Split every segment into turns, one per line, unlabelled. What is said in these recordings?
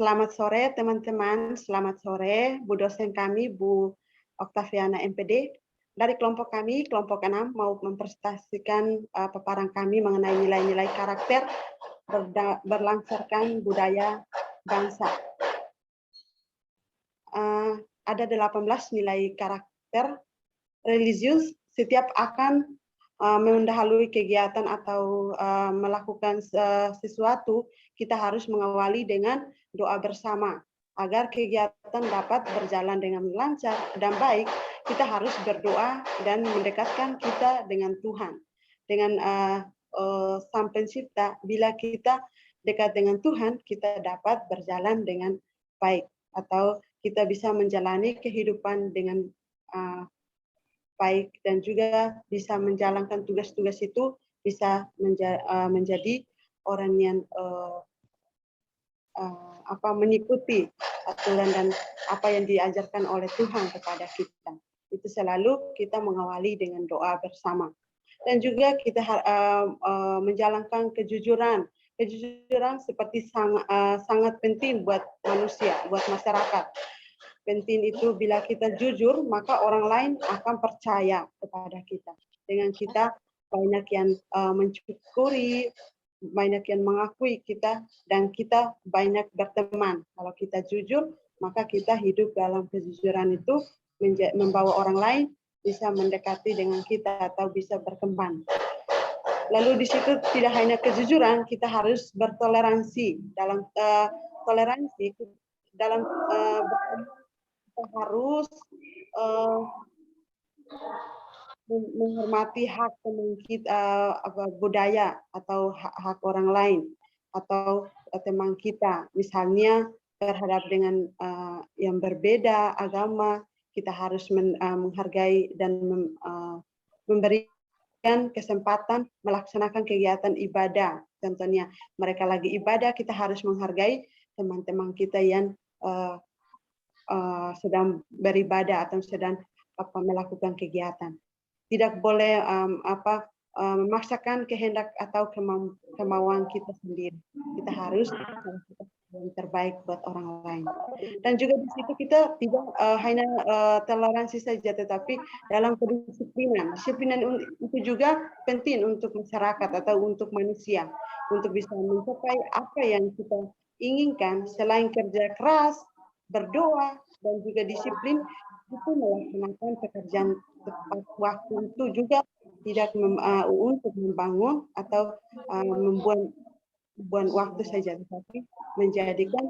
Selamat sore teman-teman, selamat sore Bu dosen kami, Bu Oktaviana MPD. Dari kelompok kami, kelompok 6, mau mempresentasikan paparan kami mengenai nilai-nilai karakter berlangsarkan budaya bangsa. Ada 18 nilai karakter religius. Setiap akan mendahului kegiatan atau melakukan sesuatu, kita harus mengawali dengan doa bersama. Agar kegiatan dapat berjalan dengan lancar dan baik, kita harus berdoa dan mendekatkan kita dengan Tuhan. Dengan Sang Pencipta, bila kita dekat dengan Tuhan, kita dapat berjalan dengan baik. Atau kita bisa menjalani kehidupan dengan baik dan juga bisa menjalankan tugas-tugas itu, bisa menjadi orang yang mengikuti aturan dan apa yang diajarkan oleh Tuhan kepada kita. Itu selalu kita mengawali dengan doa bersama. Dan juga kita menjalankan kejujuran. Kejujuran seperti sangat penting buat manusia, buat masyarakat. Penting itu bila kita jujur, maka orang lain akan percaya kepada kita. Dengan kita banyak yang mensyukuri, banyak yang mengakui kita, dan kita banyak berteman. Kalau kita jujur, maka kita hidup dalam kejujuran itu, membawa orang lain bisa mendekati dengan kita atau bisa berkembang. Lalu di situ tidak hanya kejujuran, kita harus bertoleransi. Dalam toleransi, dalam kita harus menghormati hak teman kita, budaya atau hak orang lain atau teman kita. Misalnya terhadap dengan yang berbeda agama, kita harus menghargai dan memberikan kesempatan melaksanakan kegiatan ibadah. Contohnya mereka lagi ibadah, kita harus menghargai teman-teman kita yang sedang beribadah atau sedang melakukan kegiatan. Tidak boleh memaksakan kehendak atau kemauan kita sendiri. Kita harus melakukan yang terbaik buat orang lain. Dan juga di situ kita tidak hanya toleransi saja, tetapi dalam kedisiplinan. Disiplinan itu juga penting untuk masyarakat atau untuk manusia, untuk bisa mencapai apa yang kita inginkan. Selain kerja keras, berdoa, dan juga disiplin, itu melaksanakan pekerjaan tepat waktu itu juga tidak untuk membangun atau membuat waktu saja, tetapi menjadikan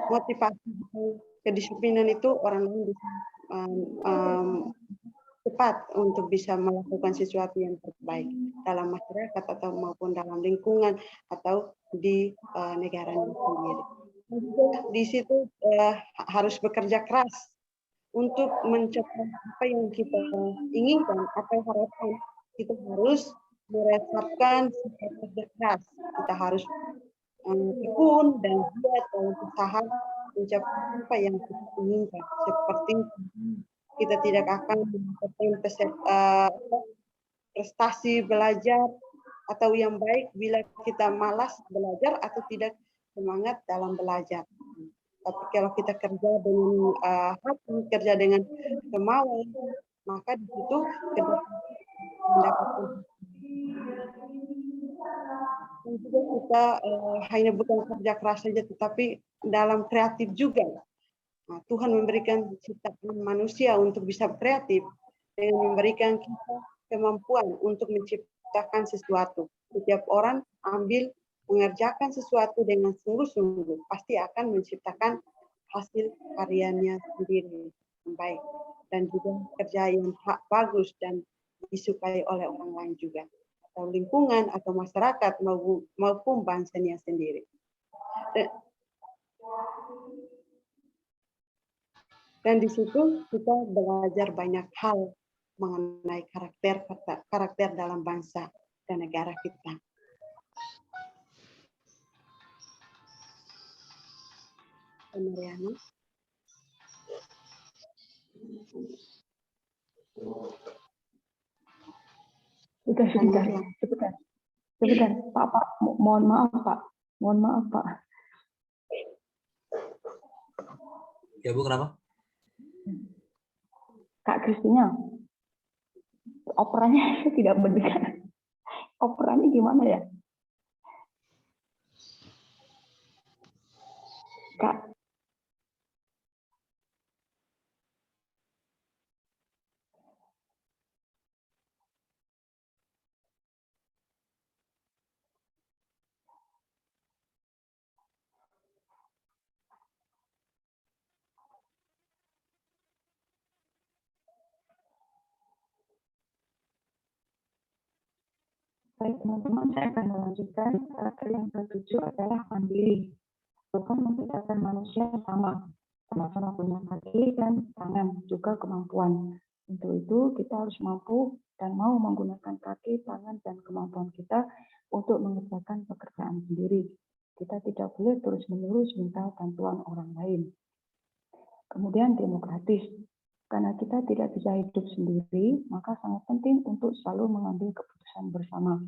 motivasi kedisiplinan itu orang lain bisa cepat untuk bisa melakukan sesuatu yang terbaik dalam masyarakat atau maupun dalam lingkungan atau di negaranya sendiri. Di situ harus bekerja keras untuk mencapai apa yang kita inginkan, apa yang harapan. Kita harus meresapkan sifat kerja keras. Kita harus tekun dan giat dalam usaha mencapai apa yang kita inginkan. Seperti kita tidak akan mendapatkan prestasi belajar atau yang baik bila kita malas belajar atau tidak semangat dalam belajar. Tapi kalau kita kerja dengan hati, kerja dengan kemauan, maka di situ kita mendapatkan. Dan juga kita hanya bukan kerja keras saja, tetapi dalam kreatif juga. Nah, Tuhan memberikan ciptaan manusia untuk bisa kreatif dengan memberikan kita kemampuan untuk menciptakan sesuatu. Setiap orang mengerjakan sesuatu dengan sungguh-sungguh, pasti akan menciptakan hasil karyanya sendiri yang baik dan juga kerja yang bagus dan disukai oleh orang lain juga, atau lingkungan atau masyarakat maupun bangsanya sendiri. Dan di situ kita belajar banyak hal mengenai karakter dalam bangsa dan negara kita. Mariana.
Sudah, sebentar. Sebentar, Pak, mohon maaf Pak.
Ya Bu, kenapa?
Kak Kristina, operannya tidak benar. Operannya gimana ya? Kak, baik teman-teman, saya akan melanjutkan. Karakter yang ketujuh adalah mandiri. Tuhan menciptakan manusia sama, sama-sama punya kaki dan tangan, juga kemampuan. Untuk itu kita harus mampu dan mau menggunakan kaki, tangan, dan kemampuan kita untuk mengerjakan pekerjaan sendiri. Kita tidak boleh terus-menerus minta bantuan orang lain. Kemudian demokratis. Karena kita tidak bisa hidup sendiri, maka sangat penting untuk selalu mengambil keputusan bersama.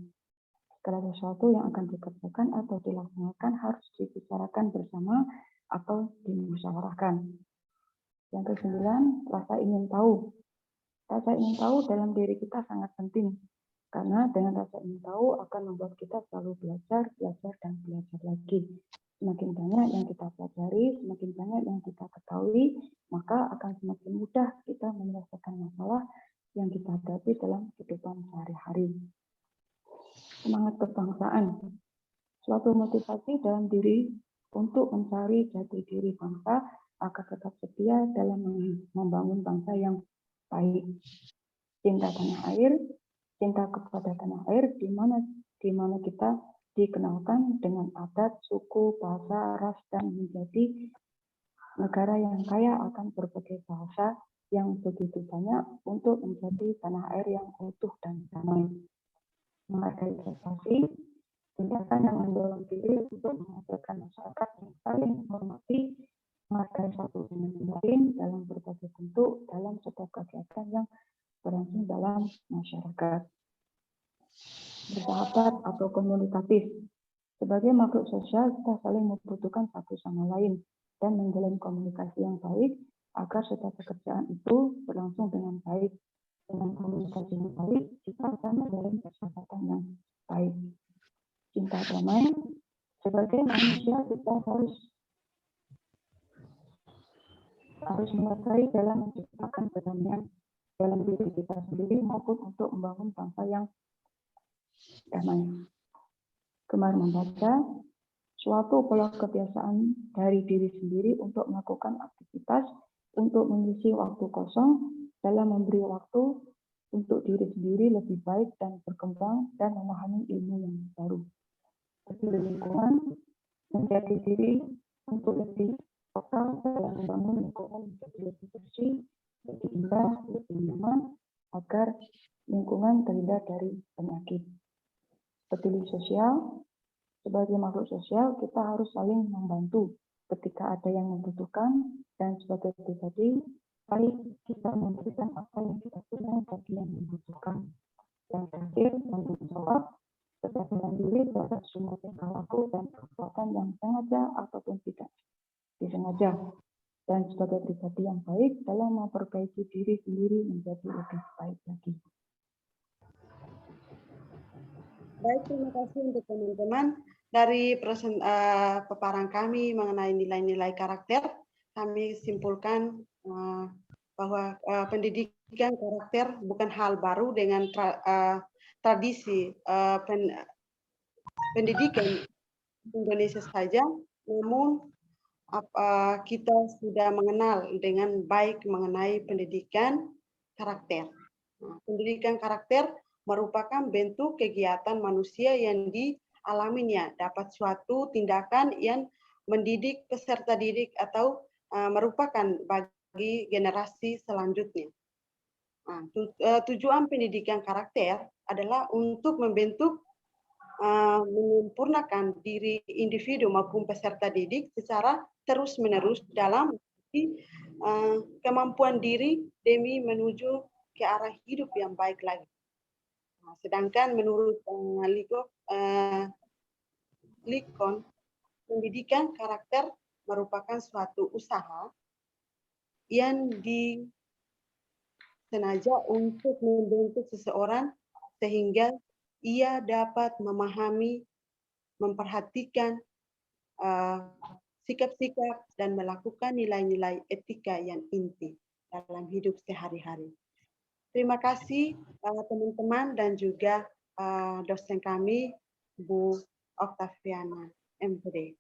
Segala sesuatu yang akan dikerjakan atau dilaksanakan harus dibicarakan bersama atau dimusyawarahkan. Yang ke-9, rasa ingin tahu. Rasa ingin tahu dalam diri kita sangat penting, karena dengan rasa ingin tahu akan membuat kita selalu belajar, dan belajar lagi. Semakin banyak yang kita pelajari, semakin banyak yang kita ketahui, maka akan semakin mudah kita menyelesaikan masalah yang kita hadapi dalam kehidupan sehari-hari. Semangat kebangsaan, suatu motivasi dalam diri untuk mencari jati diri bangsa agar tetap setia dalam membangun bangsa yang baik. Cinta tanah air, cinta kepada tanah air, di mana kita dikenalkan dengan adat, suku, bahasa, ras, dan menjadi negara yang kaya akan berbagai bahasa yang begitu banyak untuk menjadi tanah air yang utuh dan damai. Menghargai prestasi, tindakan yang mendorong diri untuk menghasilkan masyarakat yang saling menghormati, menghargai satu dengan yang lain dalam berbagai bentuk dalam setiap kegiatan yang berlangsung dalam masyarakat. Bersahabat atau komunikatif. Sebagai makhluk sosial, kita saling membutuhkan satu sama lain dan menjalin komunikasi yang baik agar setiap pekerjaan itu berlangsung dengan baik. Dengan komunikasi yang baik, kita akan menjalin persahabatan yang baik. Cinta damai. Sebagai manusia, kita harus menghargai dalam menciptakan perdamaian dalam diri kita sendiri maupun untuk membangun bangsa yang damai. Gemar membaca, suatu pola kebiasaan dari diri sendiri untuk melakukan aktivitas, untuk mengisi waktu kosong, dalam memberi waktu untuk diri sendiri lebih baik dan berkembang dan memahami ilmu yang baru. Peduli lingkungan, menjadi diri untuk lebih total dalam membangun lingkungan menjadi lebih bersih, lebih indah, lebih nyaman, agar lingkungan terhindar dari penyakit. Peduli sosial, sebagai makhluk sosial kita harus saling membantu ketika ada yang membutuhkan, dan sebagai pribadi baik kita memberikan apa yang kita punya bagi yang membutuhkan. Yang terakhir, tanggung jawab, kesadaran diri terhadap semua tingkah laku dan perbuatan yang sengaja ataupun tidak disengaja, dan sebagai pribadi yang baik dalam memperbaiki diri sendiri menjadi lebih baik lagi.
Baik, terima kasih untuk teman-teman. Dari paparan kami mengenai nilai-nilai karakter, kami simpulkan bahwa pendidikan karakter bukan hal baru dengan tradisi pendidikan Indonesia saja, namun kita sudah mengenal dengan baik mengenai pendidikan karakter. Pendidikan karakter merupakan bentuk kegiatan manusia yang dialaminya, dapat suatu tindakan yang mendidik peserta didik atau merupakan bagi generasi selanjutnya. Tujuan pendidikan karakter adalah untuk membentuk menyempurnakan diri individu maupun peserta didik secara terus-menerus dalam kemampuan diri demi menuju ke arah hidup yang baik lagi. Nah, sedangkan menurut Likon, pendidikan karakter merupakan suatu usaha yang disengaja untuk membentuk seseorang sehingga ia dapat memahami, memperhatikan sikap-sikap dan melakukan nilai-nilai etika yang inti dalam hidup sehari-hari. Terima kasih teman-teman dan juga dosen kami, Bu Oktaviana MPD.